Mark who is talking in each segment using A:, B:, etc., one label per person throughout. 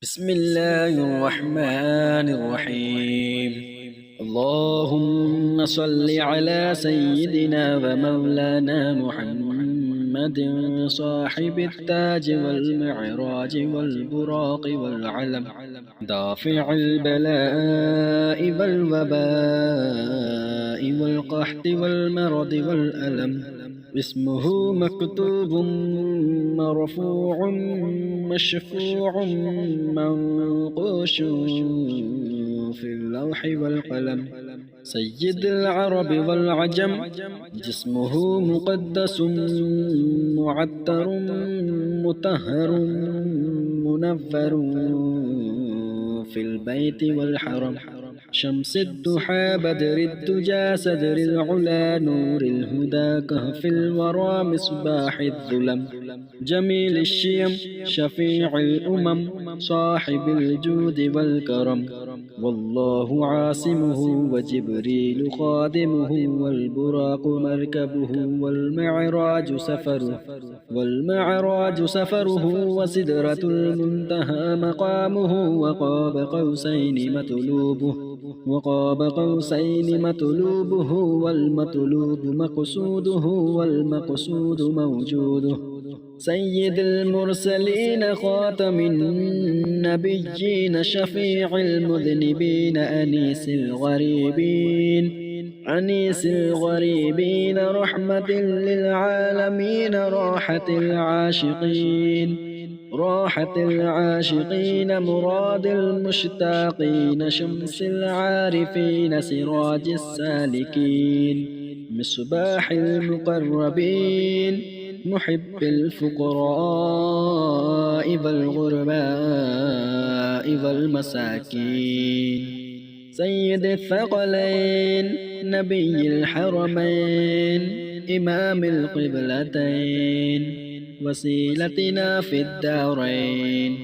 A: بسم الله الرحمن الرحيم. اللهم صل على سيدنا ومولانا محمد صاحب التاج والمعراج والبراق والعلم، دافع البلاء والوباء والقحط والمرض والألم، اسمه مكتوب مرفوع مشفوع منقوش في اللوح والقلم، سيد العرب والعجم، جسمه مقدس معطر مطهر منفر في البيت والحرم، شمس الضحى بدر الدجى صدر العلا نور الهدى كهف الورى مصباح الظلم، جميل الشيم شفيع الأمم صاحب الجود والكرم، والله عاصمه وجبريل خادمه والبراق مركبه والمعراج سفره وسدرة المنتهى مقامه، وقاب قوسين مطلوبه والمطلوب مقصوده والمقصود موجوده، سيد المرسلين خاتم النبيين شفيع المذنبين أنيس الغريبين رحمة للعالمين راحة العاشقين مراد المشتاقين شمس العارفين سراج السالكين مصباح المقربين محب الفقراء والغرباء والمساكين، سيد الثقلين نبي الحرمين إمام القبلتين وسيلتنا في الدارين،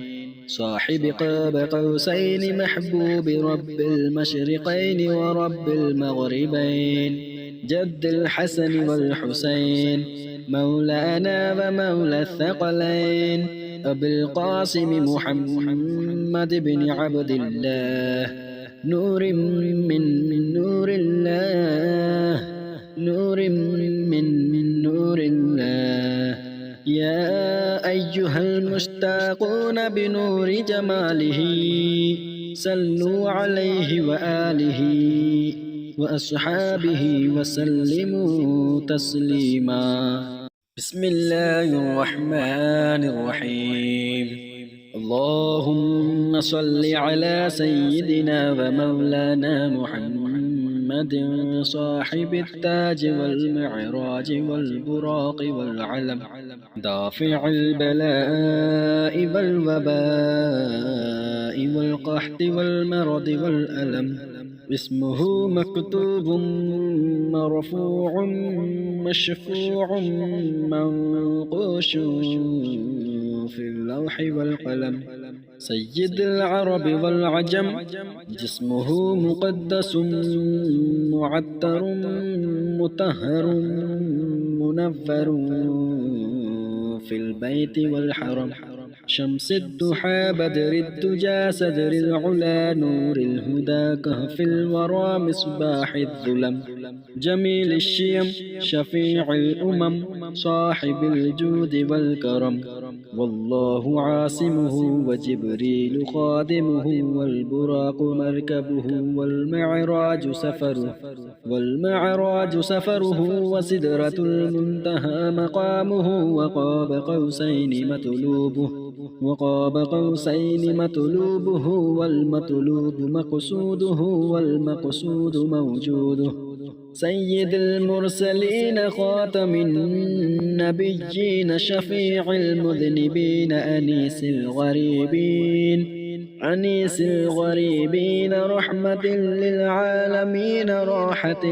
A: صاحب قاب قوسين محبوب رب المشرقين ورب المغربين، جد الحسن والحسين مولانا ومولى الثقلين، أبي القاسم محمد بن عبد الله نور من نور الله، من نور الله، يا أيها المشتاقون بنور جماله صلوا عليه وآله وأصحابه وسلموا تسليما. بسم الله الرحمن الرحيم. اللهم صل على سيدنا ومولانا محمد صاحب التاج والمعراج والبراق والعلم، دافع البلاء والوباء والقحط والمرض والألم، اسمه مكتوب مرفوع مشفوع منقوش في اللوح والقلم، سيد العرب والعجم، جسمه مقدس معطر مطهر منفر في البيت والحرم، شمس الضحى بدر الدجى صدر العلا نور الهدى كهف الورى مصباح الظلم، جميل الشيم شفيع الأمم صاحب الجود والكرم، والله عاصمه وجبريل خادمه والبراق مركبه والمعراج سفره وسدرة المنتهى مقامه، وقاب قوسين مطلوبه والمطلوب مقصوده والمقصود موجوده، سيد المرسلين خاتم النبيين شفيع المذنبين أنيس الغريبين رحمة للعالمين راحة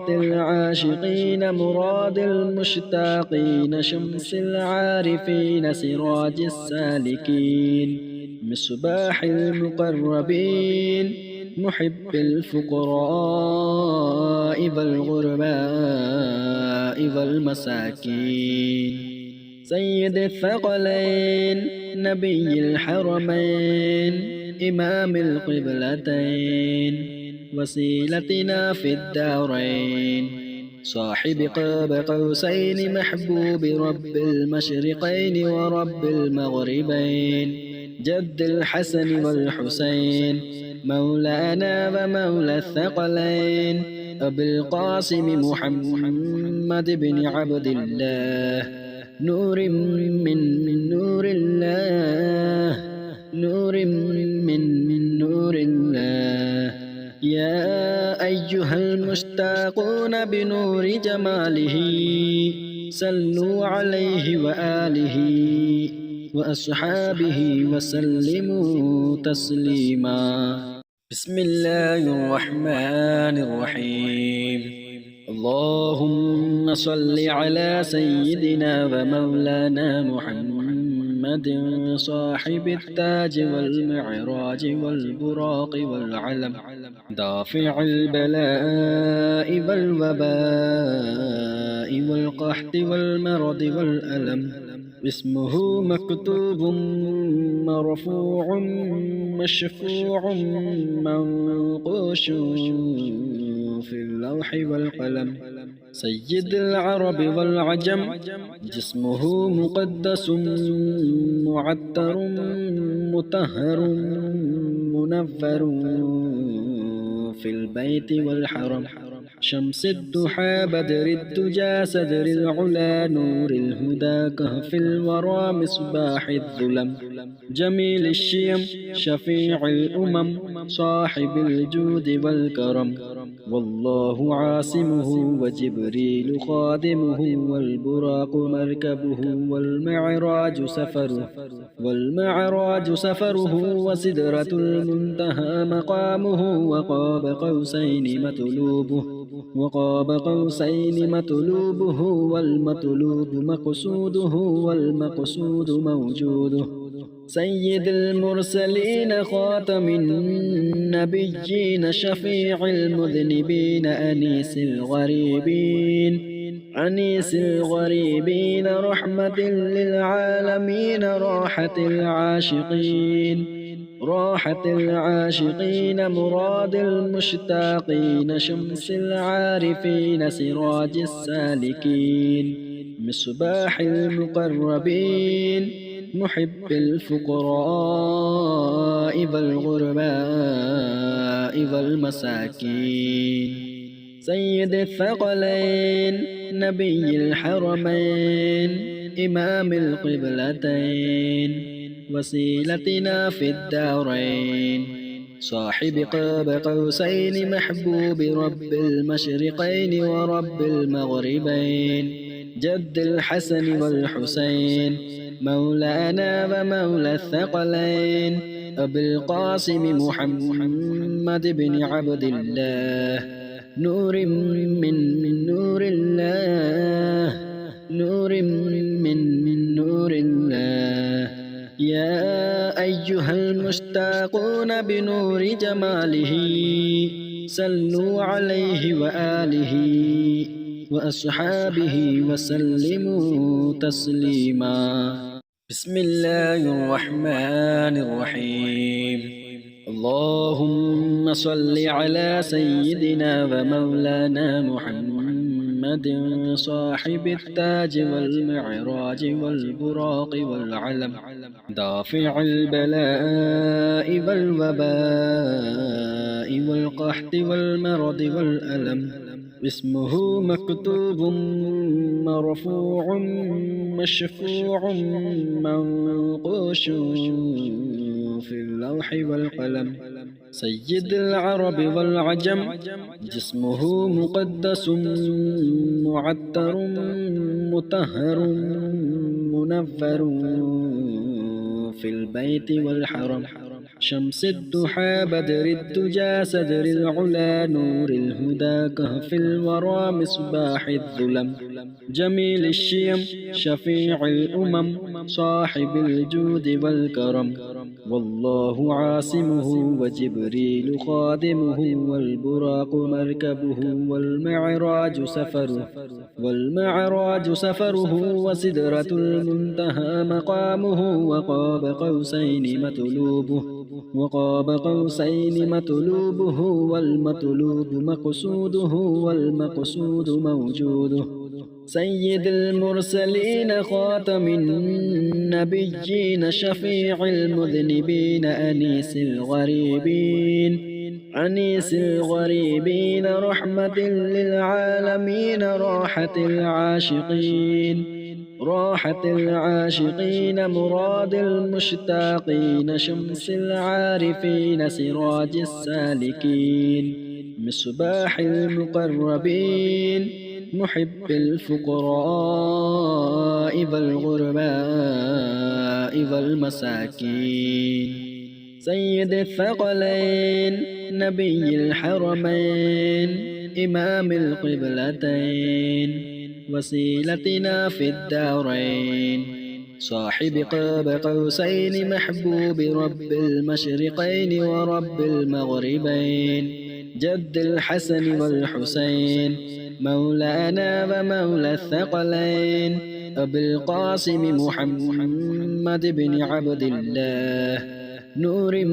A: العاشقين مراد المشتاقين شمس العارفين سراج السالكين مصباح المقربين محب الفقراء والغرباء والمساكين، سيد الثقلين نبي الحرمين إمام القبلتين وسيلتنا في الدارين صاحب قاب قوسين محبوب رب المشرقين ورب المغربين جد الحسن والحسين مولانا ومولى الثقلين أبي القاسم محمد بن عبد الله نور من نور الله نور من نور الله يا أيها المشتاقون بنور جماله صلوا عليه وآله وأصحابه وسلموا تسليما. بسم الله الرحمن الرحيم. اللهم صل على سيدنا ومولانا محمد صاحب التاج والمعراج والبراق والعلم دافع البلاء والوباء والقحط والمرض والألم اسمه مكتوب مرفوع مشفوع منقوش في اللوح والقلم سيد العرب والعجم جسمه مقدس معطر مطهر منفر في البيت والحرم شمس الضحى بدر الدجى صدر العلا نور الهدى كهف الورى مصباح الظلم جميل الشيم شفيع الأمم صاحب الجود والكرم والله عاصمه وجبريل خادمه والبراق مركبه والمعراج سفره وسدرة المنتهى مقامه وقاب قوسين مطلوبه والمطلوب مقصوده والمقصود موجوده سيد المرسلين خاتم النبيين شفيع المذنبين أنيس الغريبين رحمة للعالمين راحة العاشقين مراد المشتاقين شمس العارفين سراج السالكين مصباح المقربين محب الفقراء والغرباء والمساكين سيد الثقلين نبي الحرمين إمام القبلتين وسيلتنا في الدارين صاحب قاب قوسين محبوب رب المشرقين ورب المغربين جد الحسن والحسين مولانا ومولى الثقلين أبي القاسم محمد بن عبد الله نور من نور الله نور من نور الله يا أيها المشتاقون بنور جماله صلوا عليه وآله وأصحابه وسلموا تسليما. بسم الله الرحمن الرحيم. اللهم صل على سيدنا ومولانا محمد صاحب التاج والمعراج والبراق والعلم دافع البلاء والوباء والقحط والمرض والألم اسمه مكتوب مرفوع مشفوع منقوش في اللوح والقلم سيد العرب والعجم جسمه مقدس معطر مطهر منفر في البيت والحرم شمس الضحى بدر الدجى صدر العلا نور الهدى كهف الورى مصباح الظلم جميل الشيم شفيع الأمم صاحب الجود والكرم والله عاصمه وجبريل خادمه والبراق مركبه والمعراج سفره وسدرة المنتهى مقامه وقاب قوسين مطلوبه والمطلوب مقصوده والمقصود موجوده سيد المرسلين خاتم النبيين شفيع المذنبين أنيس الغريبين رحمة للعالمين راحة العاشقين مراد المشتاقين شمس العارفين سراج السالكين مصباح المقربين محب الفقراء والغرباء والمساكين سيد الثقلين نبي الحرمين إمام القبلتين وسيلتنا في الدارين صاحب قاب قوسين محبوب رب المشرقين ورب المغربين جد الحسن والحسين مولانا ومولى الثقلين أبي القاسم محمد بن عبد الله نور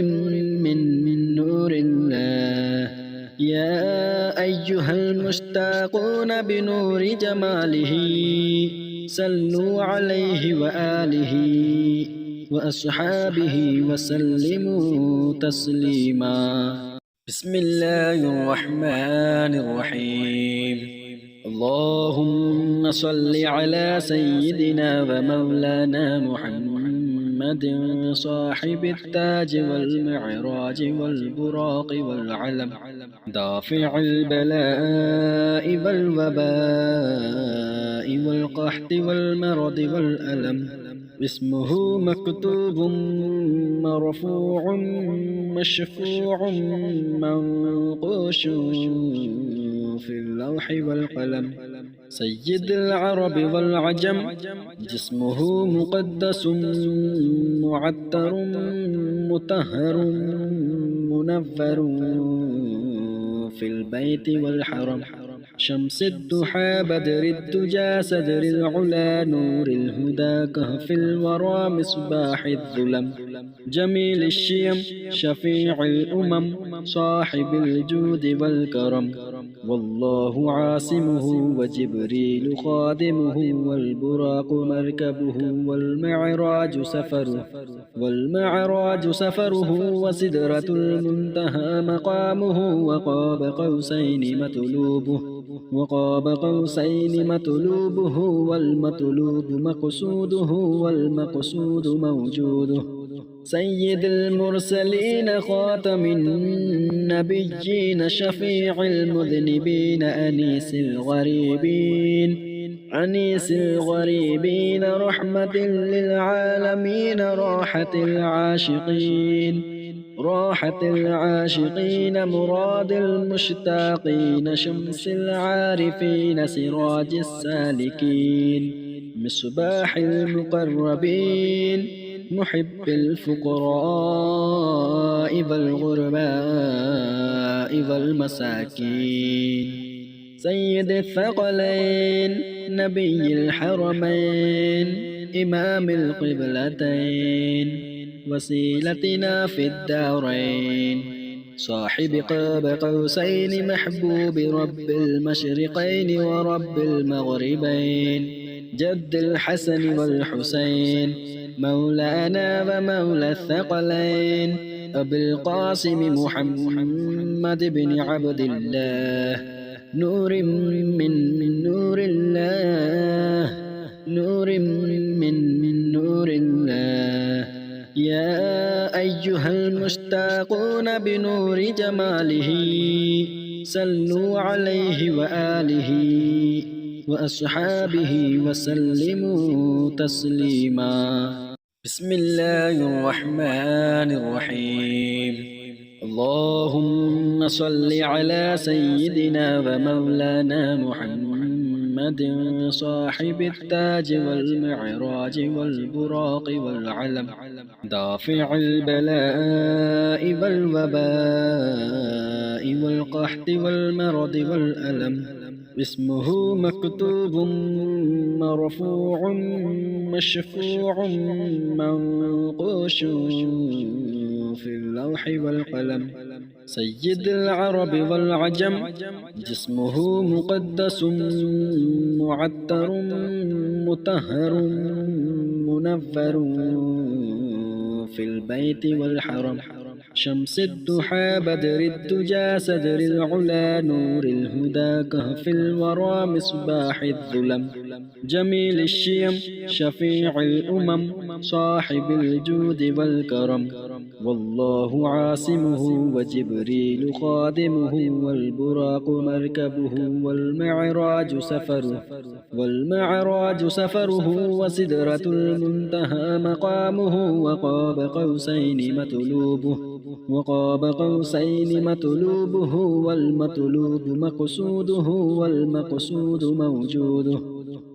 A: من نور الله يا أيها المشتاقون بنور جماله صلوا عليه وآله وأصحابه وسلموا تسليما بسم الله الرحمن الرحيم اللهم صل على سيدنا ومولانا محمد صاحب التاج والمعراج والبراق والعلم دافع البلاء والوباء والقحط والمرض والألم اسمه مكتوب مرفوع مشفوع منقوش في اللوح والقلم سيد العرب والعجم جسمه مقدس معطر مطهر منفر في البيت والحرم شمس الضحى بدر الدجى صدر العلا نور الهدى كهف الورى مصباح الظلم جميل الشيم شفيع الأمم صاحب الجود والكرم والله عاصمه وجبريل خادمه والبراق مركبه والمعراج سفره وسدرة المنتهى مقامه وقاب قوسين مطلوبه والمطلوب مقصوده والمقصود موجوده سيد المرسلين خاتم النبيين شفيع المذنبين أنيس الغريبين رحمة للعالمين راحة العاشقين مراد المشتاقين شمس العارفين سراج السالكين مصباح المقربين محب الفقراء والغرباء والمساكين سيد الثقلين نبي الحرمين إمام القبلتين وسيلتنا في الدارين صاحب قاب قوسين محبوب رب المشرقين ورب المغربين جد الحسن والحسين مولانا ومولى الثقلين أبي القاسم محمد بن عبد الله نور من نور الله يا أيها المشتاقون بنور جماله صلوا عليه وآله وأصحابه وسلموا تسليما. بسم الله الرحمن الرحيم. اللهم صل على سيدنا ومولانا محمد صاحب التاج والمعراج والبراق والعلم، دافع البلاء والوباء والقحط والمرض والألم، اسمه مكتوب مرفوع مشفوع منقوش في اللوح والقلم، سيد العرب والعجم، جسمه مقدس معطر مطهر منفر في البيت والحرم، شمس الضحى بدر الدجى صدر العلا نور الهدى كهف الورى مصباح الظلم، جميل الشيم شفيع الأمم صاحب الجود والكرم، والله عاصمه وجبريل خادمه والبراق مركبه والمعراج سفره وسدرة المنتهى مقامه، وقاب قوسين مطلوبه والمطلوب مقصوده والمقصود موجوده،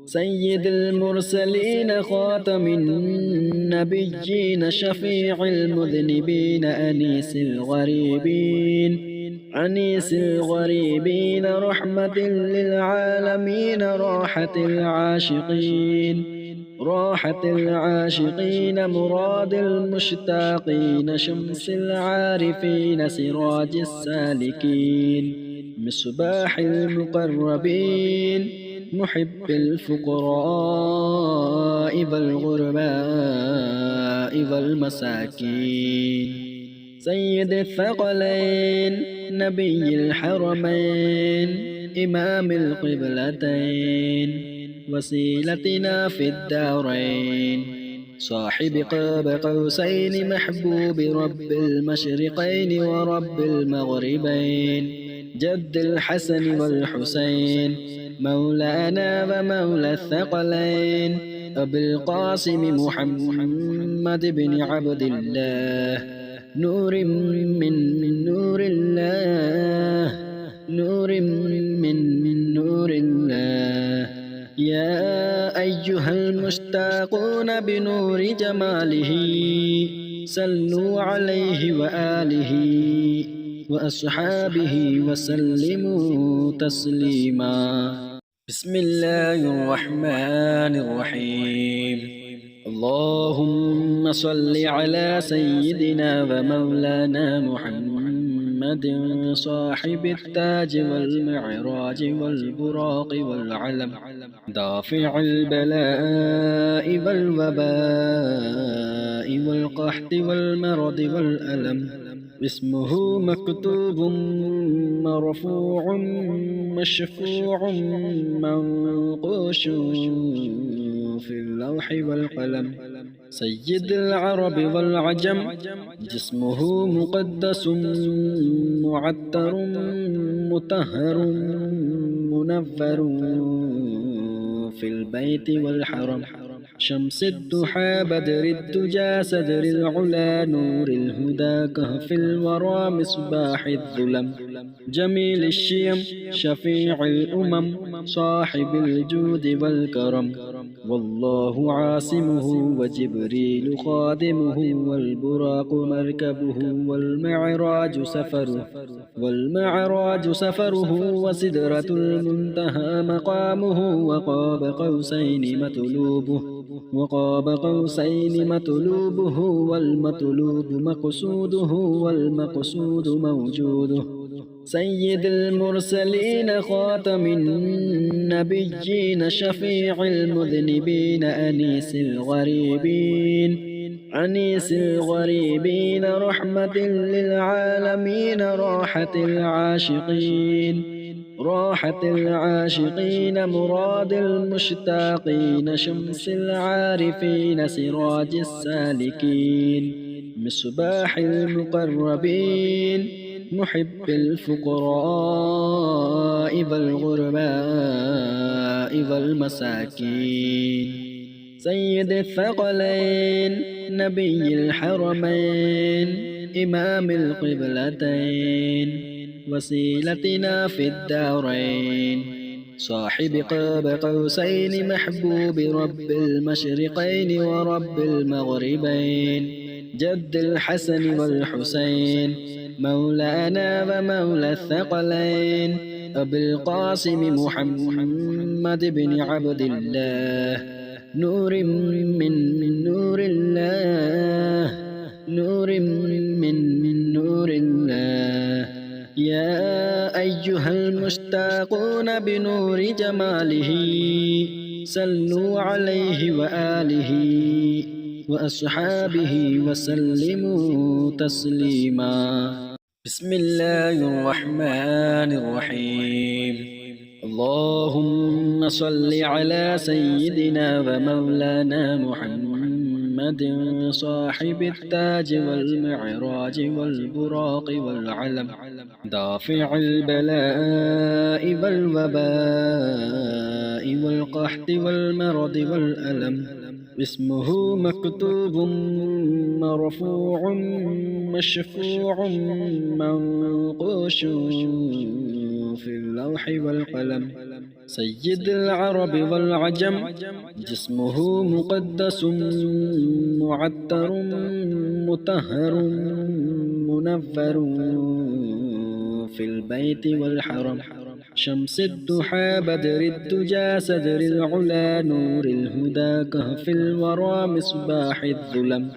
A: سيد المرسلين خاتم النبيين شفيع المذنبين أنيس الغريبين رحمة للعالمين راحة العاشقين مراد المشتاقين شمس العارفين سراج السالكين مصباح المقربين محب الفقراء والغرباء والمساكين، سيد الثقلين نبي الحرمين إمام القبلتين وسيلتنا في الدارين، صاحب قاب قوسين محبوب رب المشرقين ورب المغربين، جد الحسن والحسين مولانا ومولى الثقلين، أبي القاسم محمد بن عبد الله، نور من نور الله، يا أيها المشتاقون بنور جماله صلوا عليه وآله وأصحابه وسلموا تسليما. بسم الله الرحمن الرحيم. اللهم صل على سيدنا ومولانا محمد صاحب التاج والمعراج والبراق والعلم، دافع البلاء والوباء والقحط والمرض والألم، اسمه مكتوب مرفوع مشفوع منقوش في اللوح والقلم، سيد العرب والعجم، جسمه مقدس معطر مطهر منفر في البيت والحرم، شمس الضحى بدر الدجى صدر العلا نور الهدى كهف الورى مصباح الظلم، جميل الشيم شفيع الأمم صاحب الجود والكرم، والله عاصمه وجبريل خادمه والبراق مركبه والمعراج سفره وسدرة المنتهى مقامه، وقاب قوسين مطلوبه والمطلوب مقصوده والمقصود موجوده، سيد المرسلين خاتم النبيين شفيع المذنبين أنيس الغريبين رحمة للعالمين راحة العاشقين مراد المشتاقين شمس العارفين سراج السالكين مصباح المقربين محب الفقراء والغرباء والمساكين سيد الثقلين نبي الحرمين إمام القبلتين وسيلتنا في الدارين صاحب قاب قوسين محبوب رب المشرقين ورب المغربين جد الحسن والحسين مولانا ومولى الثقلين أبي القاسم محمد بن عبد الله نور من نور الله نور من نور الله يا أيها المشتاقون بنور جماله صلوا عليه وآله وأصحابه وسلموا تسليما بسم الله الرحمن الرحيم اللهم صل على سيدنا ومولانا محمد صاحب التاج والمعراج والبراق والعلم دافع البلاء والوباء والقحط والمرض والألم اسمه مكتوب مرفوع مشفوع منقوش في اللوح والقلم سيد العرب والعجم جسمه مقدس معطر مطهر منفر في البيت والحرم شمس الضحى بدر الدجى صدر العلا نور الهدى كهف الورى مصباح الظلم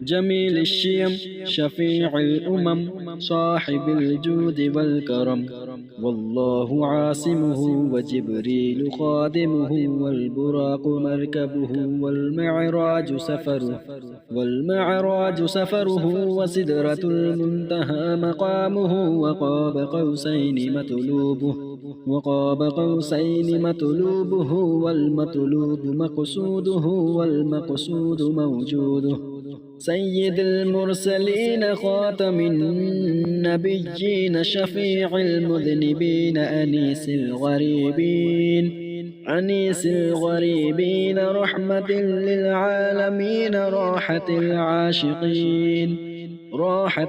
A: جميل الشيم شفيع الأمم صاحب الجود والكرم والله عاصمه وجبريل خادمه والبراق مركبه والمعراج سفره وسدرة المنتهى مقامه وقاب قوسين مطلوبه والمطلوب مقصوده والمقصود موجوده سيد المرسلين خاتم النبيين شفيع المذنبين أنيس الغريبين رحمة للعالمين راحة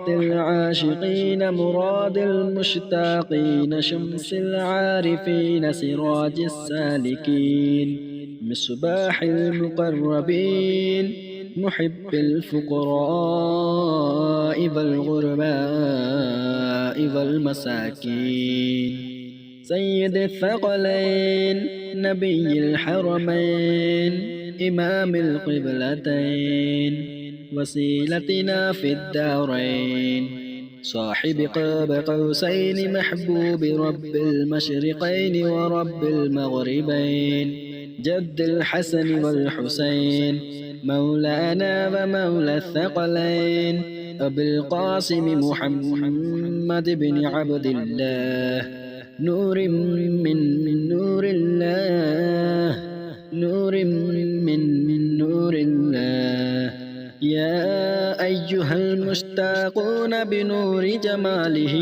A: العاشقين مراد المشتاقين شمس العارفين سراج السالكين مصباح المقربين محب الفقراء والغرباء والمساكين سيد الثقلين نبي الحرمين إمام القبلتين وسيلتنا في الدارين صاحب قاب قوسين محبوب رب المشرقين ورب المغربين جد الحسن والحسين مولانا ومولى الثقلين أبي القاسم محمد بن عبد الله نور من نور الله نور من نور الله يا أيها المشتاقون بنور جماله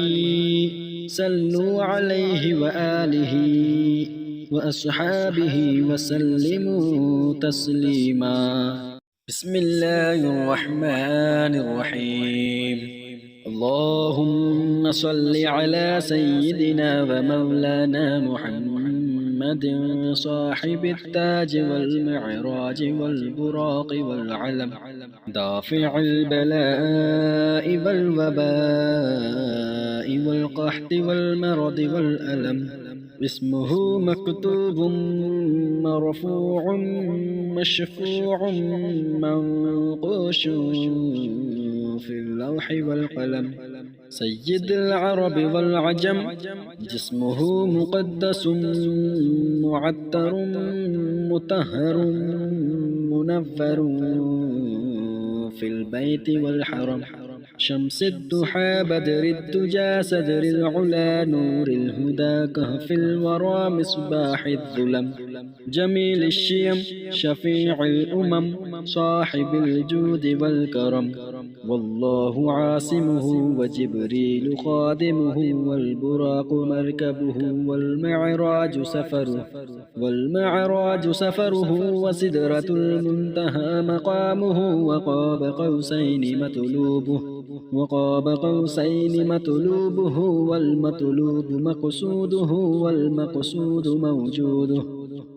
A: صلوا عليه وآله وأصحابه وسلموا تسليما بسم الله الرحمن الرحيم اللهم صل على سيدنا ومولانا محمد صاحب التاج والمعراج والبراق والعلم دافع البلاء والوباء والقحط والمرض والألم اسمه مكتوب مرفوع مشفوع منقوش في اللوح والقلم سيد العرب والعجم جسمه مقدس معطر مطهر منفر في البيت والحرم شمس الضحى بدر الدجى صدر العلا نور الهدى كهف الورى مصباح الظلم جميل الشيم شفيع الأمم صاحب الجود والكرم والله عاصمه وجبريل خادمه والبراق مركبه والمعراج سفره وسدرة المنتهى مقامه وقاب قوسين مطلوبه والمطلوب مقصوده والمقصود موجوده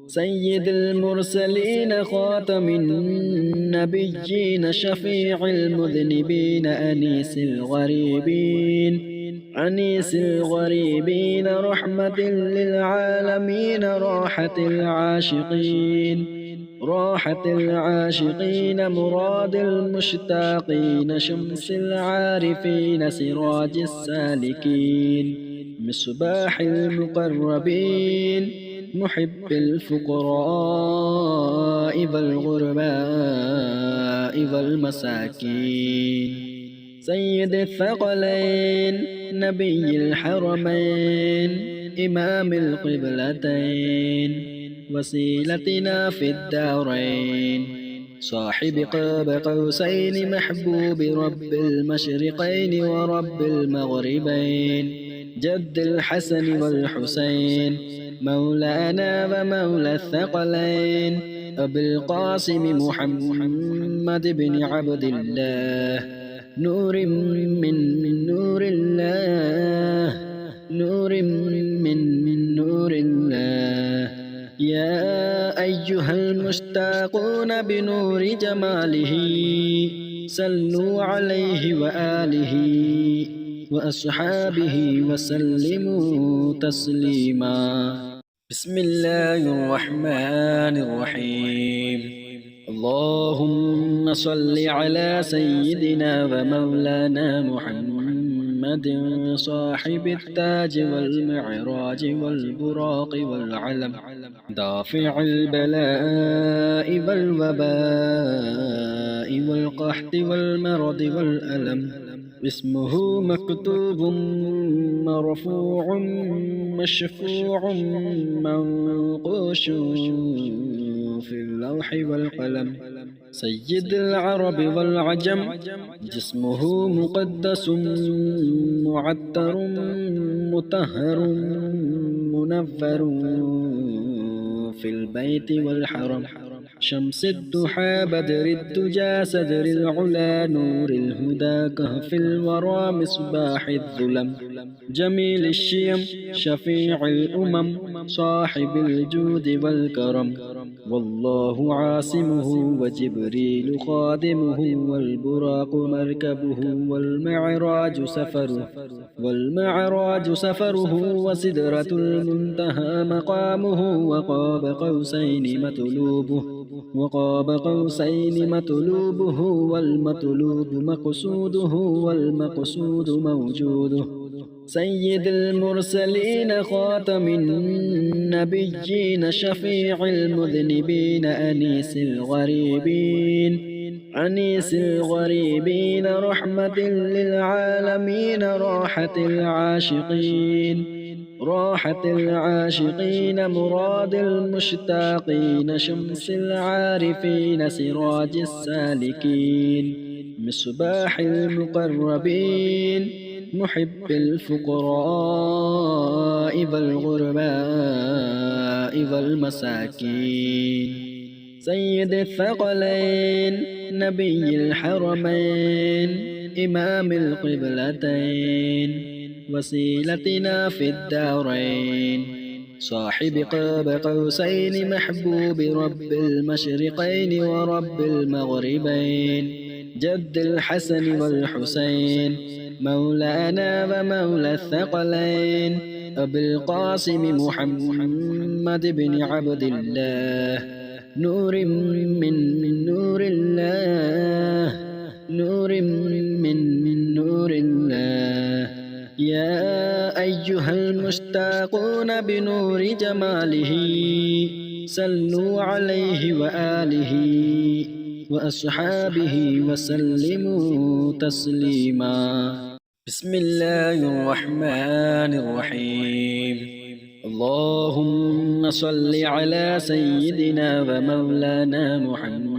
A: سيد المرسلين خاتم النبيين شفيع المذنبين أنيس الغريبين رحمة للعالمين راحة العاشقين مراد المشتاقين شمس العارفين سراج السالكين مصباح المقربين محب الفقراء والغرباء والمساكين سيد الثقلين نبي الحرمين إمام القبلتين وسيلتنا في الدارين صاحب قاب قوسين محبوب رب المشرقين ورب المغربين جد الحسن والحسين مولانا ومولى الثقلين أبي القاسم محمد بن عبد الله نور من نور الله يا أيها المشتاقون بنور جماله صلوا عليه وآله وأصحابه وسلموا تسليما بسم الله الرحمن الرحيم اللهم صل على سيدنا ومولانا محمد صاحب التاج والمعراج والبراق والعلم دافع البلاء والوباء والقحط والمرض والألم اسمه مكتوب مرفوع مشفوع منقوش في اللوح والقلم سيد العرب والعجم جسمه مقدس معطر مطهر منفر في البيت والحرم شمس الضحى بدر الدجى صدر العلا نور الهدى كهف الورى مصباح الظلم جميل الشيم شفيع الأمم صاحب الجود والكرم والله عاصمه وجبريل خادمه والبراق مركبه والمعراج سفره وسدرة المنتهى مقامه وقاب قوسين مطلوبه والمطلوب مقصوده والمقصود موجوده سيد المرسلين خاتم النبيين شفيع المذنبين أنيس الغريبين رحمة للعالمين راحة العاشقين مراد المشتاقين شمس العارفين سراج السالكين مصباح المقربين محب الفقراء والغرباء والمساكين سيد الثقلين نبي الحرمين إمام القبلتين وسيلتنا في الدارين صاحب قاب قوسين محبوب رب المشرقين ورب المغربين جد الحسن والحسين مولانا ومولى الثقلين أبي القاسم محمد بن عبد الله نور من نور الله يا أيها المشتاقون بنور جماله صلوا عليه وآله وأصحابه وسلموا تسليما بسم الله الرحمن الرحيم اللهم صل على سيدنا ومولانا محمد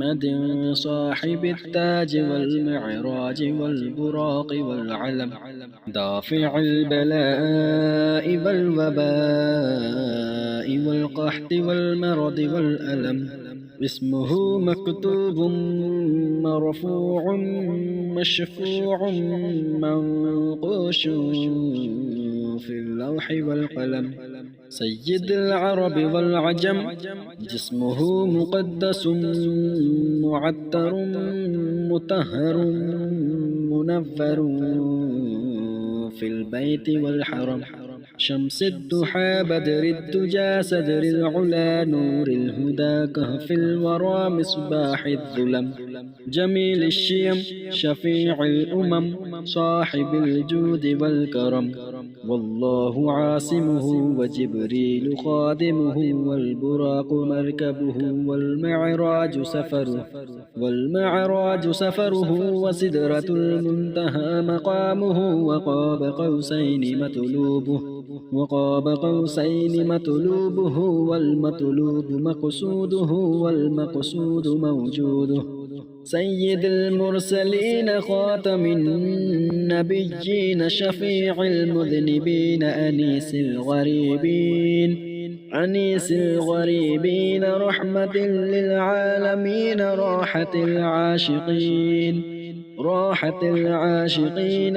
A: محمد صاحب التاج والمعراج والبراق والعلم دافع البلاء والوباء والقحط والمرض والألم اسمه مكتوب مرفوع مشفوع منقوش في اللوح والقلم سيد العرب والعجم جسمه مقدس معطر مطهر منفر في البيت والحرم شمس الضحى بدر الدجى صدر العلا نور الهدى كهف الورى مصباح الظلم جميل الشيم شفيع الأمم صاحب الجود والكرم والله عاصمه وجبريل خادمه والبراق مركبه والمعراج سفره وسدرة المنتهى مقامه وقاب قوسين مطلوبه والمطلوب مقصوده والمقصود موجوده سيد المرسلين خاتم النبيين شفيع المذنبين أنيس الغريبين رحمة للعالمين راحة العاشقين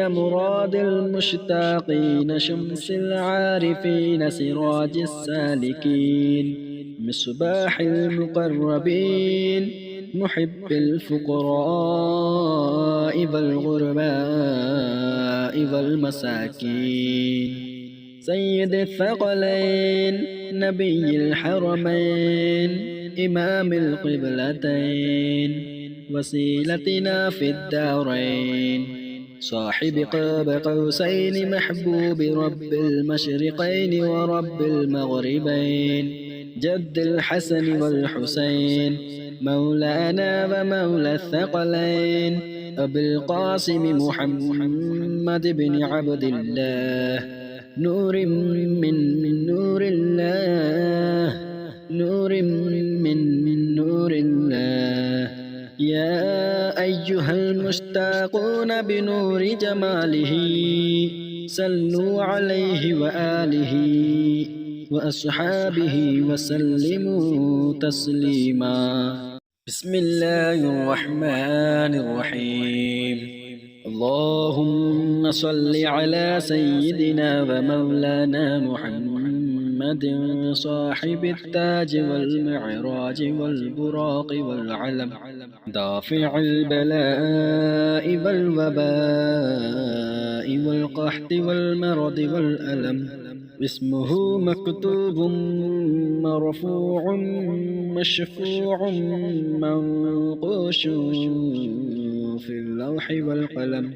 A: مراد المشتاقين شمس العارفين سراج السالكين مصباح المقربين محب الفقراء والغرباء والمساكين سيد الثقلين نبي الحرمين إمام القبلتين وسيلتنا في الدارين صاحب قاب قوسين محبوب رب المشرقين ورب المغربين جد الحسن والحسين مولانا ومولى الثقلين أبي القاسم محمد بن عبد الله نور من نور الله يا أيها المشتاقون بنور جماله صلوا عليه وآله وأصحابه وسلموا تسليما بسم الله الرحمن الرحيم اللهم صل على سيدنا ومولانا محمد صاحب التاج والمعراج والبراق والعلم دافع البلاء والوباء والقحط والمرض والألم اسمه مكتوب مرفوع مشفوع منقوش في اللوح والقلم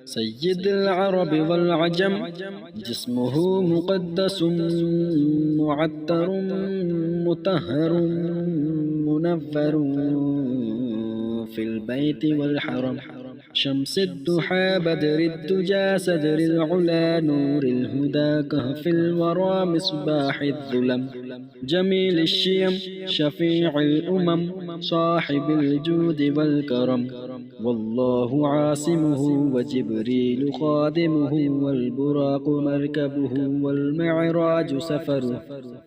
A: سيد العرب والعجم جسمه مقدس معطر مطهر منفر في البيت والحرم شمس الضحى بدر الدجى صدر العلا نور الهدى كهف الورى مصباح الظلم جميل الشيم شفيع الأمم صاحب الجود والكرم والله عاصمه وجبريل خادمه والبراق مركبه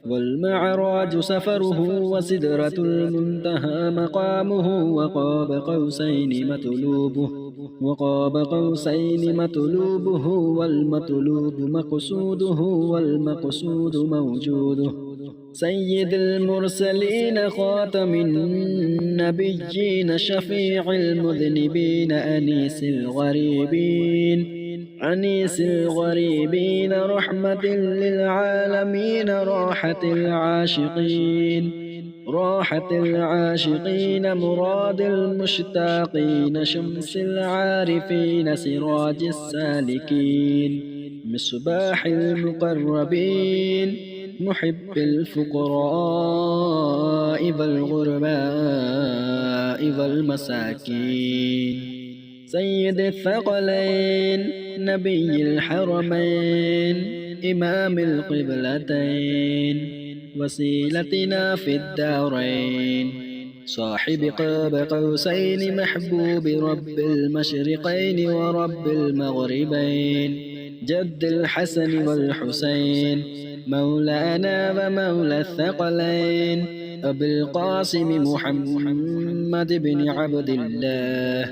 A: والمعراج سفره وسدرة المنتهى مقامه وقاب قوسين مطلوبه والمطلوب مقصوده والمقصود موجوده سيد المرسلين خاتم النبيين شفيع المذنبين أنيس الغريبين رحمة للعالمين راحة العاشقين مراد المشتاقين شمس العارفين سراج السالكين مصباح المقربين محب الفقراء والغرباء والمساكين سيد الثقلين نبي الحرمين إمام القبلتين وسيلتنا في الدارين صاحب قاب قوسين محبوب رب المشرقين ورب المغربين جد الحسن والحسين مولانا ومولى الثقلين أبي القاسم محمد بن عبد الله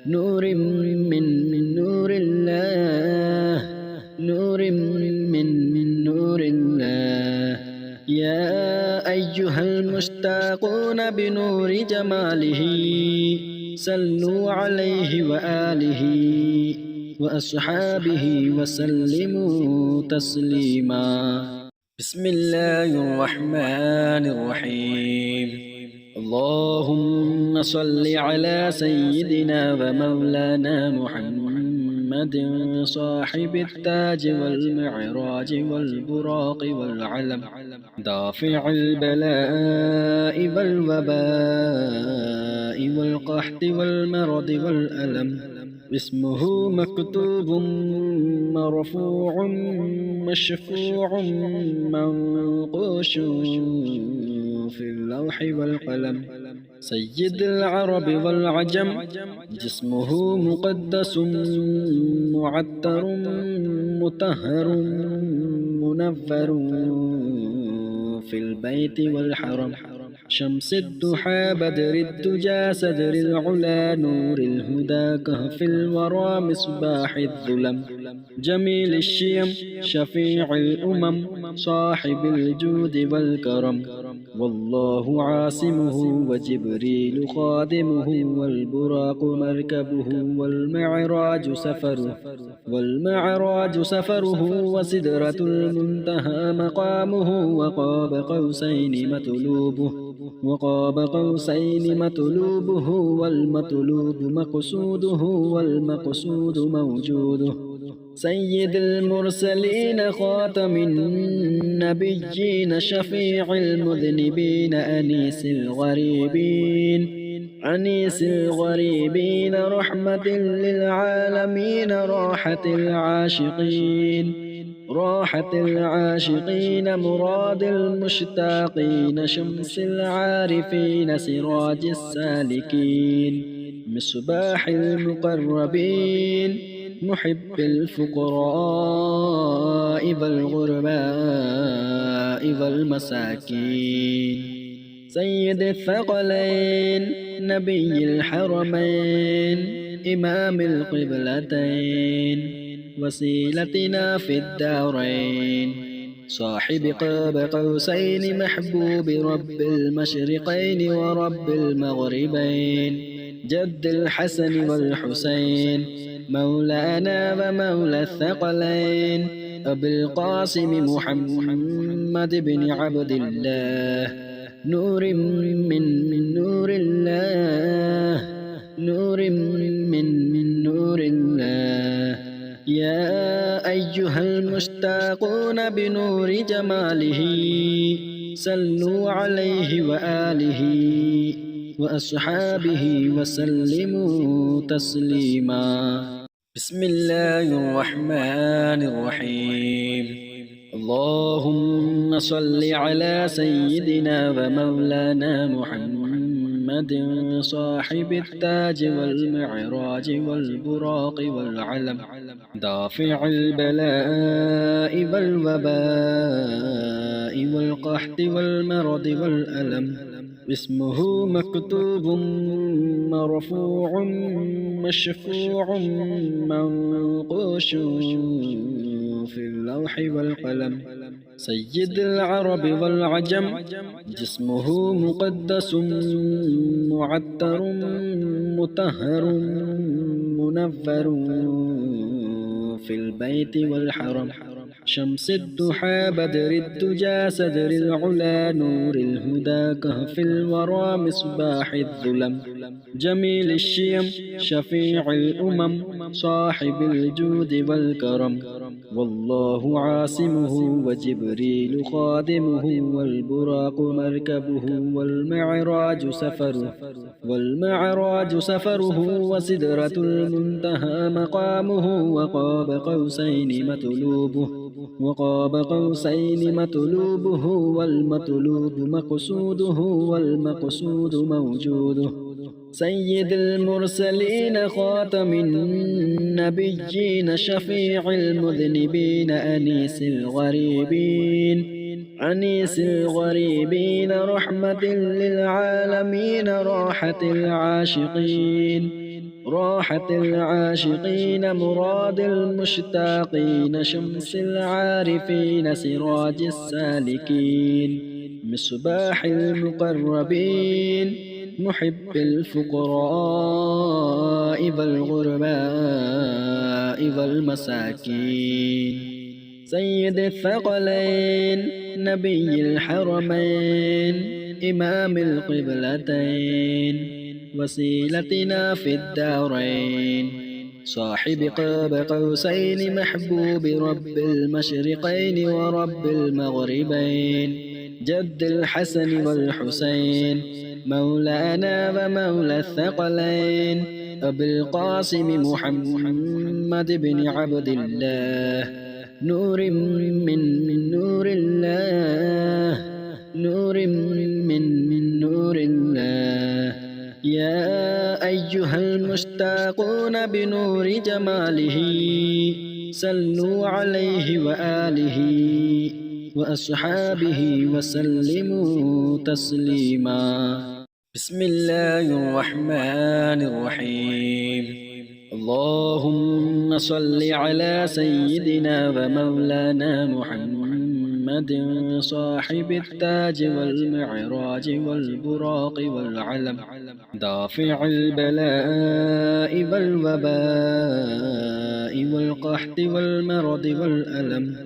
A: نور من نور الله نور من نور الله يا أيها المشتاقون بنور جماله صلوا عليه وآله وأصحابه وسلموا تسليما. بسم الله الرحمن الرحيم. اللهم صل على سيدنا ومولانا محمد صاحب التاج والمعراج والبراق والعلم دافع البلاء والوباء والقحط والمرض والألم اسمه مكتوب مرفوع مشفوع منقوش في اللوح والقلم سيد العرب والعجم جسمه مقدس معطر مطهر منفر في البيت والحرم شمس الضحى بدر الدجى صدر العلا نور الهدى كهف الورى مصباح الظلم جميل الشيم شفيع الأمم صاحب الجود والكرم والله عاصمه وجبريل خادمه والبراق مركبه والمعراج سفره وسدرة المنتهى مقامه وقاب قوسين مطلوبه والمطلوب مقصوده والمقصود موجوده سيد المرسلين خاتم النبيين شفيع المذنبين أنيس الغريبين رحمة للعالمين راحة العاشقين مراد المشتاقين شمس العارفين سراج السالكين مصباح المقربين محب الفقراء والغرباء والمساكين سيد الثقلين نبي الحرمين إمام القبلتين وسيلتنا في الدارين صاحب قاب قوسين محبوب رب المشرقين ورب المغربين جد الحسن والحسين مولانا ومولى الثقلين أبي القاسم محمد بن عبد الله نور من نور الله نور من نور الله يا أيها المشتاقون بنور جماله صلوا عليه وآله وأصحابه وسلموا تسليما. بسم الله الرحمن الرحيم. اللهم صل على سيدنا ومولانا محمد صاحب التاج والمعراج والبراق والعلم دافع البلاء والوباء والقحط والمرض والألم اسمه مكتوب مرفوع مشفوع منقوش في اللوح والقلم سيد العرب والعجم جسمه مقدس معطر مطهر منفر في البيت والحرم شمس الضحى بدر الدجى صدر العلا نور الهدى كهف الورى مصباح الظلم جميل الشيم شفيع الأمم صاحب الجود والكرم والله عاصمه وجبريل خادمه والبراق مركبه والمعراج سفره وسدرة المنتهى مقامه وقاب قوسين مطلوبه وقاب قوسين مطلوبه والمطلوب مقصوده والمقصود موجوده. سيد المرسلين خاتم النبيين شفيع المذنبين أنيس الغريبين رحمة للعالمين راحة العاشقين مراد المشتاقين شمس العارفين سراج السالكين مصباح المقربين محب الفقراء والغرباء والمساكين. سيد الثقلين نبي الحرمين إمام القبلتين وسيلتنا في الدارين صاحب قاب قوسين محبوب رب المشرقين ورب المغربين جد الحسن والحسين مولانا ومولى الثقلين أبي القاسم محمد بن عبد الله نور من نور الله نور الله. يا أيها المشتاقون بنور جماله صلوا عليه وآله وأصحابه وسلموا تسليما. بسم الله الرحمن الرحيم. اللهم صل على سيدنا ومولانا محمد صاحب التاج والمعراج والبراق والعلم دافع البلاء والوباء والقحط والمرض والألم.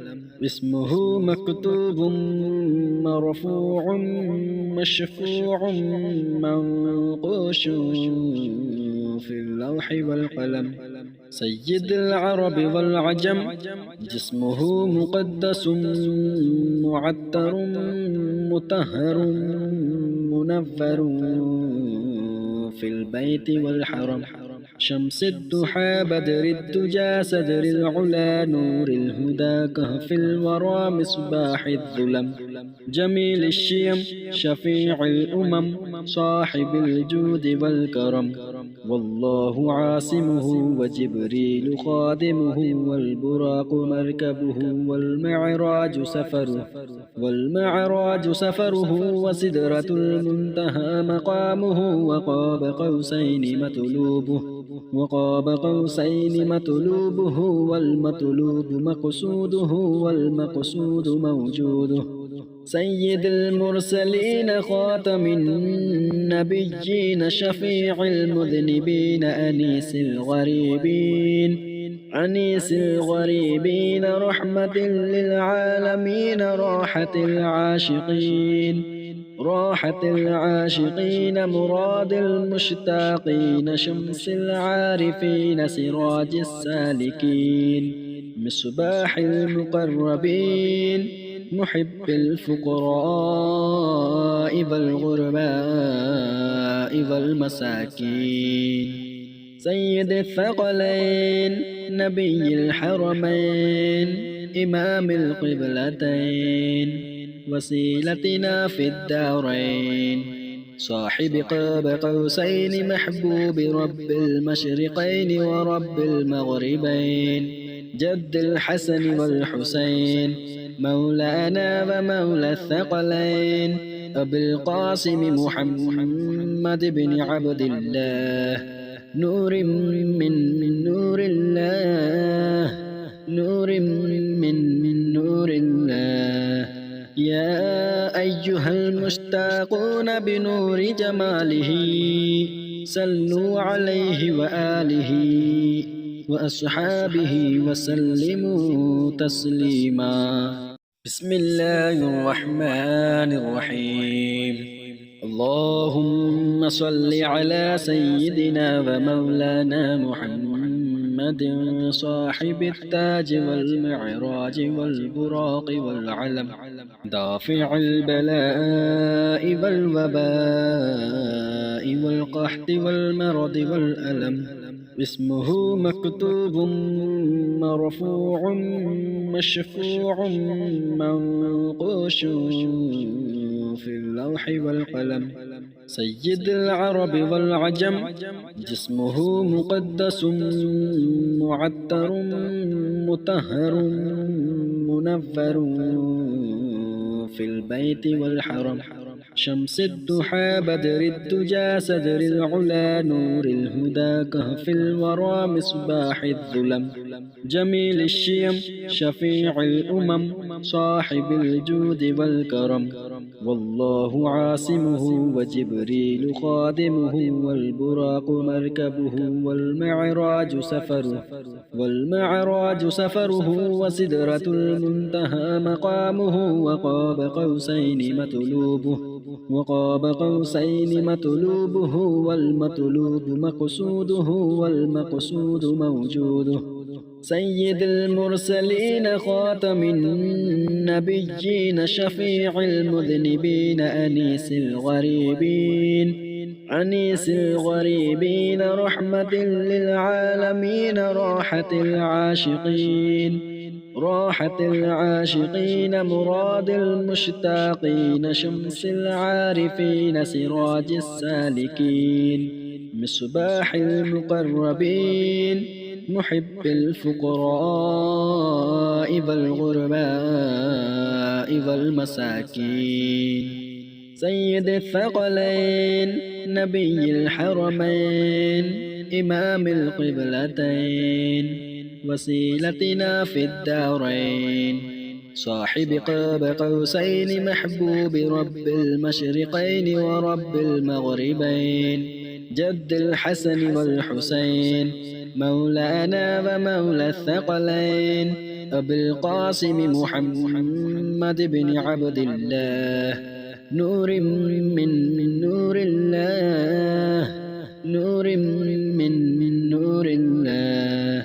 A: اسمه مكتوب مرفوع مشفوع منقوش في اللوح والقلم. سيد العرب والعجم جسمه مقدس معطر مطهر منفر في البيت والحرم. شمس الضحى بدر الدجى صدر العلا نور الهدى كهف الورى مصباح الظلم. جميل الشيم شفيع الأمم صاحب الجود والكرم. والله عاصمه وجبريل خادمه والبراق مركبه والمعراج سفره وسدرة المنتهى مقامه. وقاب قوسين مطلوبه والمطلوب مقصوده والمقصود موجوده. سيد المرسلين خاتم النبيين شفيع المذنبين أنيس الغريبين رحمة للعالمين راحة العاشقين مراد المشتاقين شمس العارفين سراج السالكين مصباح المقربين محب الفقراء والغرباء والمساكين. سيد الثقلين نبي الحرمين إمام القبلتين وسيلتنا في الدارين صاحب قاب قوسين محبوب رب المشرقين ورب المغربين جد الحسن والحسين مولانا ومولى الثقلين أبي القاسم محمد بن عبد الله نور من نور الله من نور الله. يا أيها المشتاقون بنور جماله صلوا عليه وآله وأصحابه وسلموا تسليما. بسم الله الرحمن الرحيم. اللهم صل على سيدنا ومولانا محمد صاحب التاج والمعراج والبراق والعلم دافع البلاء والوباء والقحط والمرض والألم. اسمه مكتوب مرفوع مشفوع منقوش في اللوح والقلم. سيد العرب والعجم جسمه مقدس معطر مطهر منفر في البيت والحرم. شمس الضحى بدر الدجى صدر العلا نور الهدى كهف الورى مصباح الظلم. جميل الشيم شفيع الأمم صاحب الجود والكرم. والله عاصمه وجبريل خادمه والبراق مركبه والمعراج سفره وسدرة المنتهى مقامه وقاب قوسين مطلوبه والمطلوب مقصوده والمقصود موجوده. سيد المرسلين خاتم النبيين شفيع المذنبين أنيس الغريبين رحمة للعالمين راحة العاشقين مراد المشتاقين شمس العارفين سراج السالكين مصباح المقربين محب الفقراء والغرباء والمساكين. سيد الثقلين نبي الحرمين إمام القبلتين وسيلتنا في الدارين. صاحب قاب قوسين محبوب رب المشرقين ورب المغربين. جد الحسن والحسين مولانا ومولى الثقلين أبي القاسم محمد بن عبد الله نور من نور الله.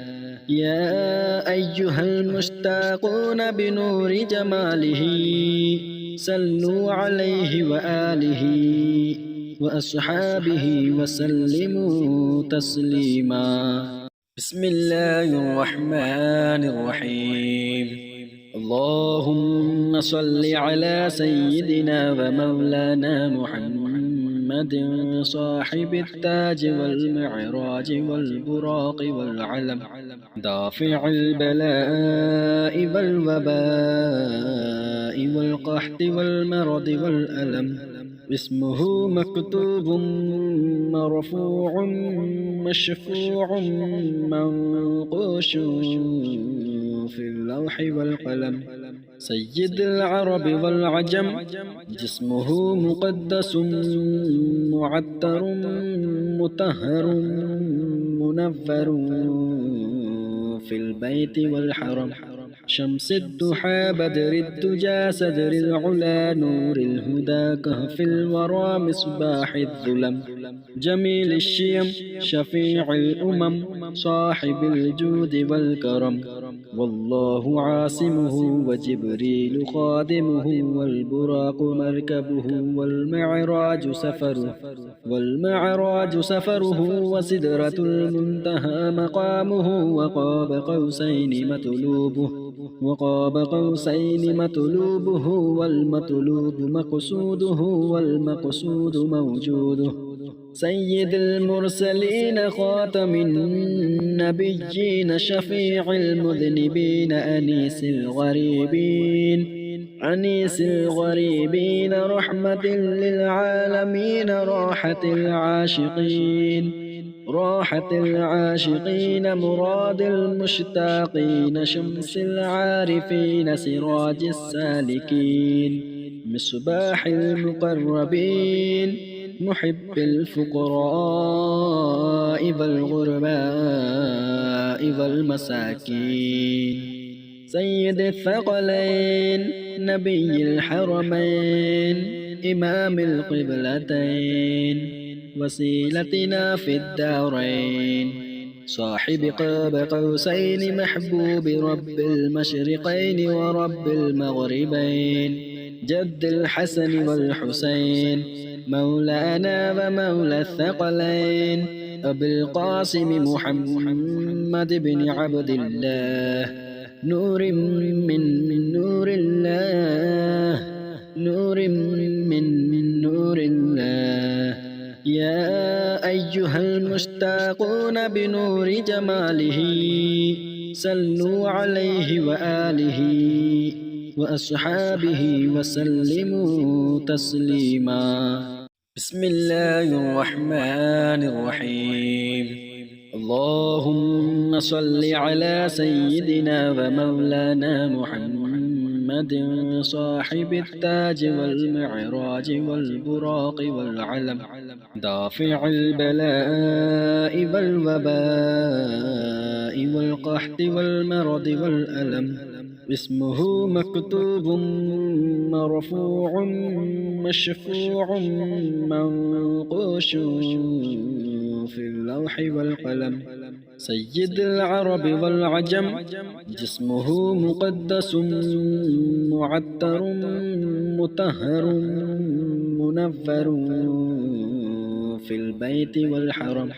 A: يا أيها المشتاقون بنور جماله صلوا عليه وآله وأصحابه وسلموا تسليما. بسم الله الرحمن الرحيم. اللهم صل على سيدنا ومولانا محمد صاحب التاج والمعراج والبراق والعلم دافع البلاء والوباء والقحط والمرض والألم. اسمه مكتوب مرفوع مشفوع منقوش في اللوح والقلم. سيد العرب والعجم جسمه مقدس معطر مطهر منفر في البيت والحرم. شمس الضحى بدر الدجى صدر العلا نور الهدى كهف الورى مصباح الظلم. جميل الشيم شفيع الأمم صاحب الجود والكرم. والله عاصمه وجبريل خادمه والبراق مركبه والمعراج سفره وسدرة المنتهى مقامه وقاب قوسين مطلوبه والمطلوب مقصوده والمقصود موجوده. سيد المرسلين خاتم النبيين شفيع المذنبين أنيس الغريبين رحمة للعالمين راحة العاشقين مراد المشتاقين شمس العارفين سراج السالكين مصباح المقربين محب الفقراء والغرباء والمساكين. سيد الثقلين نبي الحرمين إمام القبلتين وسيلتنا في الدارين. صاحب قاب قوسين محبوب رب المشرقين ورب المغربين. جد الحسن والحسين مولانا ومولى الثقلين أبي القاسم محمد بن عبد الله نور من نور الله نور من نور الله يا أيها المشتاقون بنور جماله صلوا عليه وآله وأصحابه وسلموا تسليما. بسم الله الرحمن الرحيم. اللهم صل على سيدنا ومولانا محمد صاحب التاج والمعراج والبراق والعلم دافع البلاء والوباء والقحط والمرض والألم اسمه مكتوب مرفوع مشفوع منقوش في اللوح والقلم سيد العرب والعجم جسمه مقدس معطر مطهر منفر في البيت والحرم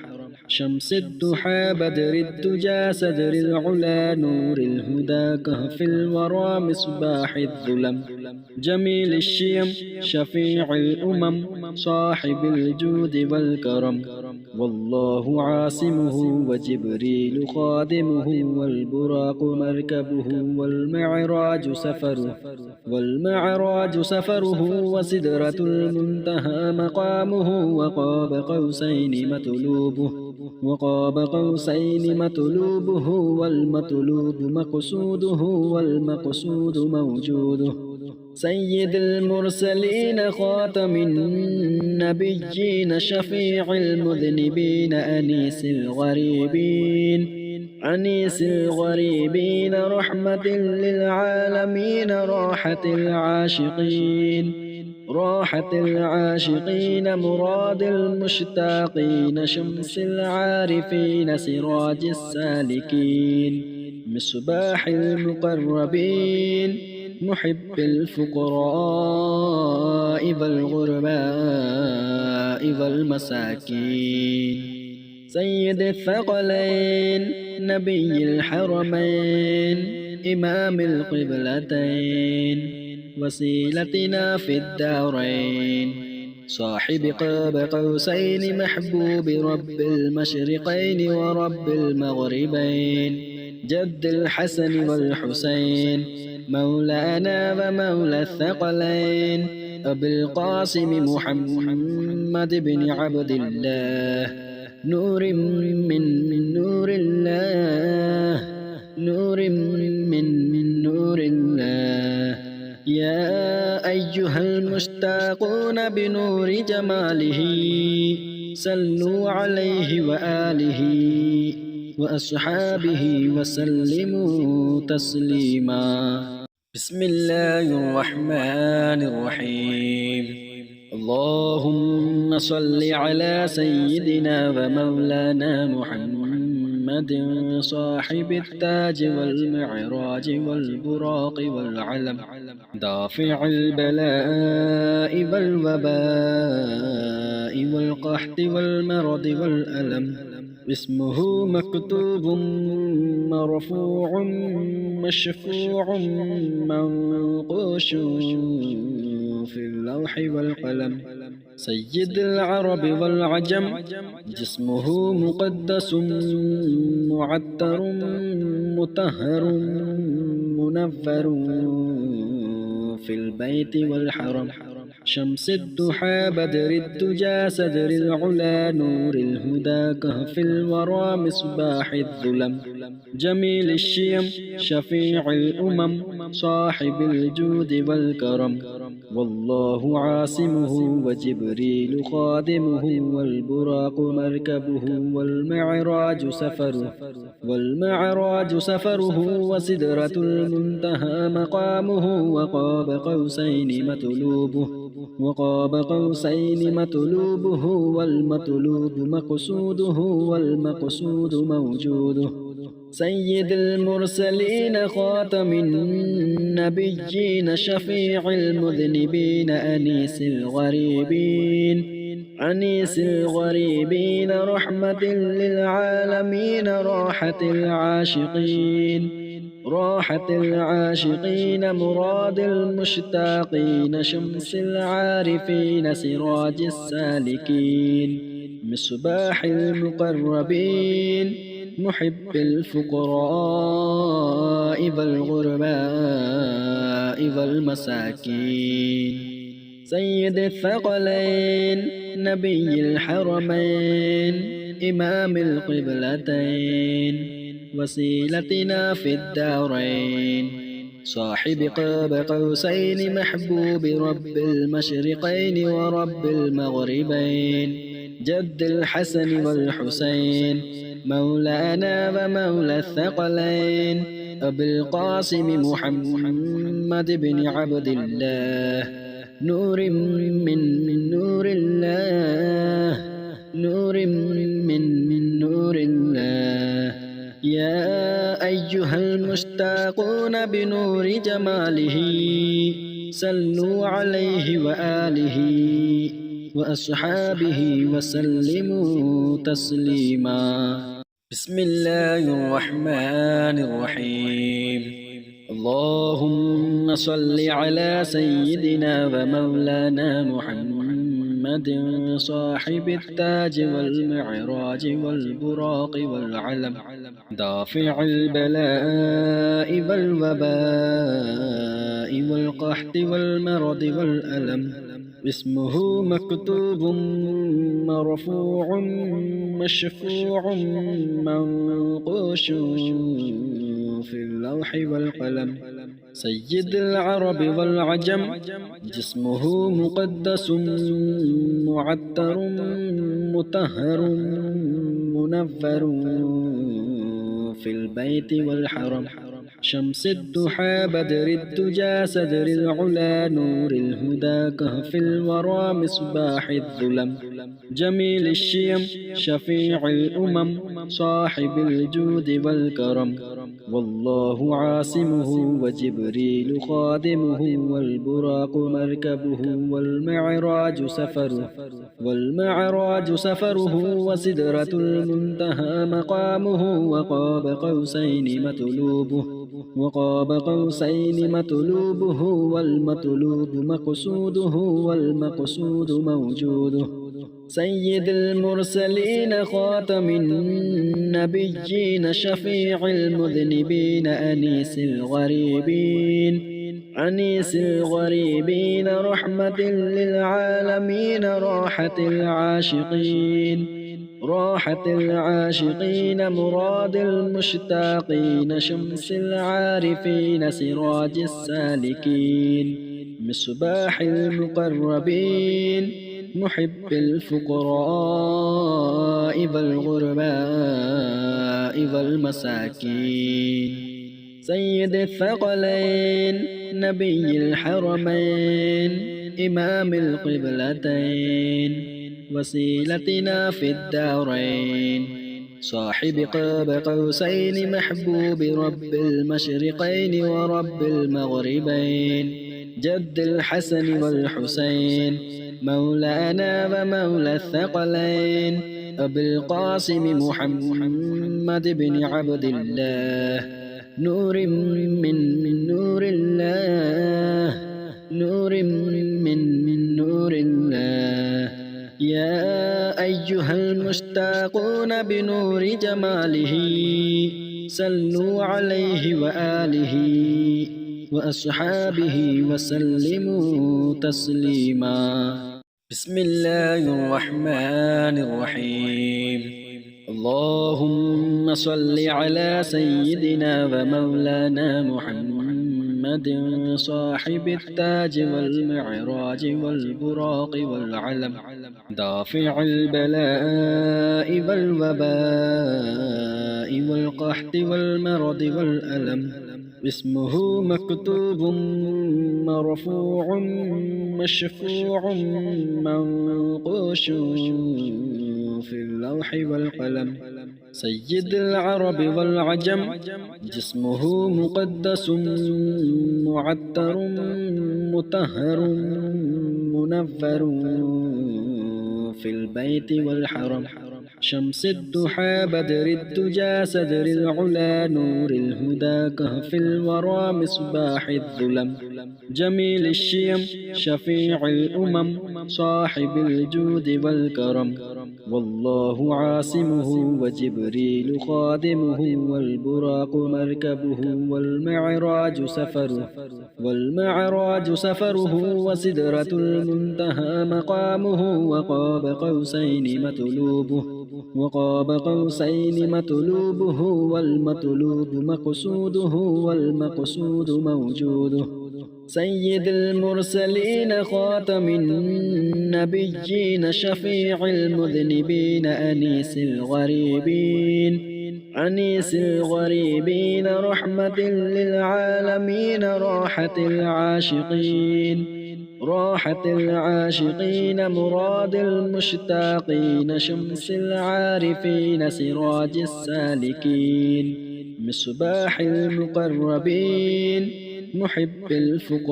A: شمس الضحى بدر الدجى صدر العلا نور الهدى كهف الورى مصباح الظلم جميل الشيم شفيع الأمم صاحب الجود والكرم والله عاصمه وجبريل خادمه والبراق مركبه والمعراج سفره وسدرة المنتهى مقامه وقاب قوسين مطلوبه والمطلوب مقصوده والمقصود موجوده سيد المرسلين خاتم النبيين شفيع المذنبين أنيس الغريبين رحمة للعالمين راحة العاشقين مراد المشتاقين شمس العارفين سراج السالكين مصباح المقربين محب الفقراء والغرباء والمساكين سيد الثقلين نبي الحرمين إمام القبلتين وسيلتنا في الدارين صاحب قاب قوسين محبوب رب المشرقين ورب المغربين جد الحسن والحسين مولانا ومولى الثقلين أبي القاسم محمد بن عبد الله نور من نور الله نور من نور الله يا أيها المشتاقون بنور جماله صلوا عليه وآله وأصحابه وسلموا تسليما. بسم الله الرحمن الرحيم. اللهم صل على سيدنا ومولانا محمد صاحب التاج والمعراج والبراق والعلم دافع البلاء والوباء والقحط والمرض والألم اسمه مكتوب مرفوع مشفوع منقوش في اللوح والقلم سيد العرب والعجم جسمه مقدس معطر مطهر منفر في البيت والحرم شمس الضحى بدر الدجى صدر العلا نور الهدى كهف الورى مصباح الظلم جميل الشيم شفيع الأمم صاحب الجود والكرم والله عاصمه وجبريل خادمه والبراق مركبه والمعراج سفره وسدرة المنتهى مقامه وقاب قوسين مطلوبه والمطلوب مقصوده والمقصود موجوده سيد المرسلين خاتم النبيين شفيع المذنبين أنيس الغريبين رحمة للعالمين راحة العاشقين مراد المشتاقين شمس العارفين سراج السالكين مصباح المقربين محب الفقراء والغرباء والمساكين سيد الثقلين نبي الحرمين إمام القبلتين وسيلتنا في الدارين صاحب قاب قوسين محبوب رب المشرقين ورب المغربين جد الحسن والحسين مولانا ومولى الثقلين أبي القاسم محمد بن عبد الله نور من نور الله من نور الله يا أيها المشتاقون بنور جماله صلوا عليه وآله وأصحابه وسلموا تسليما بسم الله الرحمن الرحيم اللهم صل على سيدنا ومولانا محمد صاحب التاج والمعراج والبراق والعلم دافع البلاء والوباء والقحط والمرض والألم اسمه مكتوب مرفوع مشفوع منقوش في اللوح والقلم سيد العرب والعجم جسمه مقدس معطر مطهر منفر في البيت والحرم شمس الضحى بدر الدجى صدر العلا نور الهدى كهف الورى مصباح الظلم جميل الشيم شفيع الأمم صاحب الجود والكرم والله عاصمه وجبريل خادمه والبراق مركبه والمعراج سفره وسدرة المنتهى مقامه وقاب قوسين مطلوبه والمطلوب مقصوده والمقصود موجوده سيد المرسلين خاتم النبيين شفيع المذنبين أنيس الغريبين رحمة للعالمين راحة العاشقين مراد المشتاقين شمس العارفين سراج السالكين مصباح المقربين محب الفقراء والغرباء والمساكين سيد الثقلين نبي الحرمين إمام القبلتين وسيلتنا في الدارين صاحب قاب قوسين محبوب رب المشرقين ورب المغربين جد الحسن والحسين مولانا ومولى الثقلين أبي القاسم محمد بن عبد الله نور من نور الله من نور الله يا أيها المشتاقون بنور جماله صلوا عليه وآله وأصحابه وسلموا تسليما بسم الله الرحمن الرحيم اللهم صل على سيدنا ومولانا محمد صاحب التاج والمعراج والبراق والعلم دافع البلاء والوباء والقحط والمرض والألم اسمه مكتوب مرفوع مشفوع منقوش في اللوح والقلم سيد العرب والعجم، جسمه مقدس معطر مطهر منفر في البيت والحرم. شمس الضحى بدر الدجى صدر العلا نور الهدى كهف الورى مصباح الظلم. جميل الشيم شفيع الأمم صاحب الجود والكرم. والله عاصمه وجبريل خادمه والبراق مركبه والمعراج سفره وسدرة المنتهى مقامه وقاب قوسين مطلوبه والمطلوب مقصوده والمقصود موجوده. سيد المرسلين خاتم النبيين شفيع المذنبين أنيس الغريبين رحمة للعالمين راحة العاشقين مراد المشتاقين شمس العارفين سراج السالكين مصباح المقربين محب الفقراء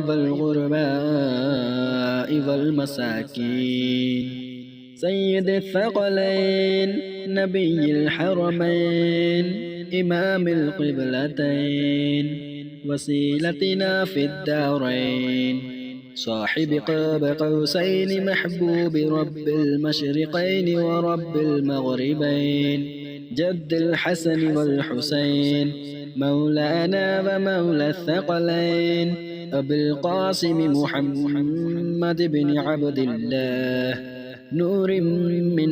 A: والغرباء والمساكين. سيد الثقلين نبي الحرمين إمام القبلتين وسيلتنا في الدارين صاحب قاب قوسين محبوب رب المشرقين ورب المغربين جد الحسن والحسين مولانا ومولى الثقلين أبي القاسم محمد بن عبد الله نور من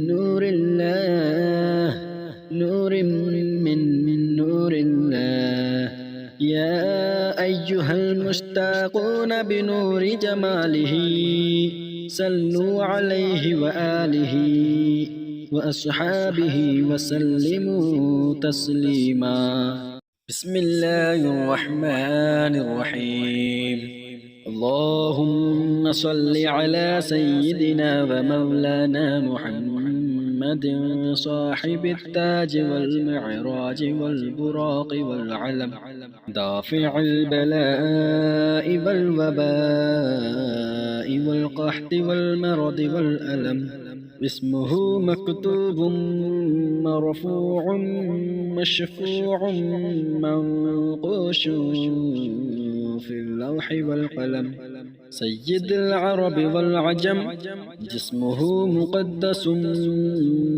A: نور الله نور الله. يا أيها المشتاقون بنور جماله صلوا عليه وآله وأصحابه وسلموا تسليما. بسم الله الرحمن الرحيم. اللهم صل على سيدنا ومولانا محمد صاحب التاج والمعراج والبراق والعلم دافع البلاء والوباء والقحط والمرض والألم. اسمه مكتوب مرفوع مشفوع منقوش في اللوح والقلم. سيد العرب والعجم جسمه مقدس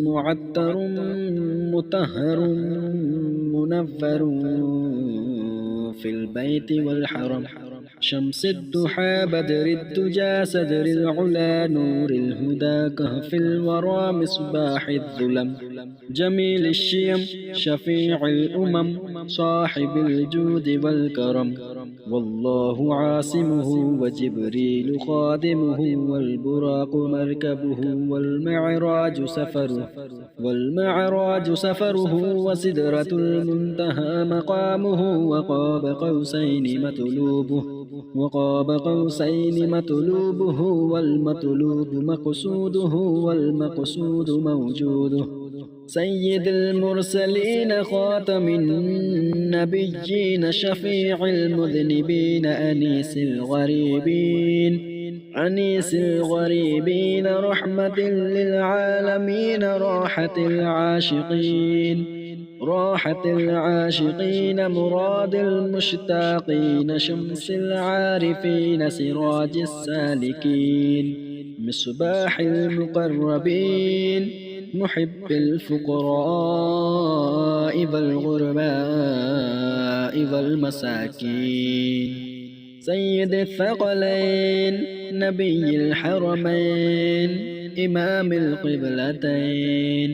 A: معطر مطهر منفر في البيت والحرم. شمس الضحى بدر الدجى صدر العلا نور الهدى كهف الورى مصباح الظلم. جميل الشيم شفيع الأمم صاحب الجود والكرم. والله عاصمه وجبريل خادمه والبراق مركبه والمعراج سفره وسدرة المنتهى مقامه وقاب قوسين مطلوبه والمطلوب مقصوده والمقصود موجوده. سيد المرسلين خاتم النبيين شفيع المذنبين أنيس الغريبين رحمة للعالمين راحة العاشقين مراد المشتاقين شمس العارفين سراج السالكين مصباح المقربين محب الفقراء والغرباء والمساكين. سيد الثقلين نبي الحرمين إمام القبلتين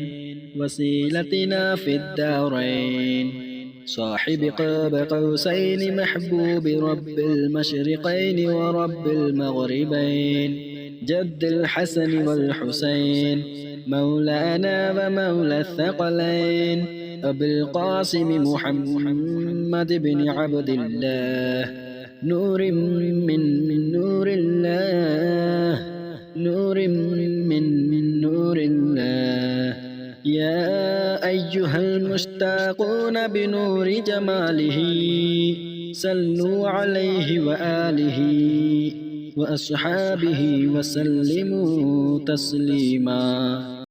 A: وسيلتنا في الدارين صاحب قاب قوسين محبوب رب المشرقين ورب المغربين جد الحسن والحسين مولانا ومولى الثقلين أبي القاسم محمد بن عبد الله نور من نور الله نور من نور الله. أيها المشتاقون بنور جماله صلوا عليه وآله وأصحابه وسلموا تسليما.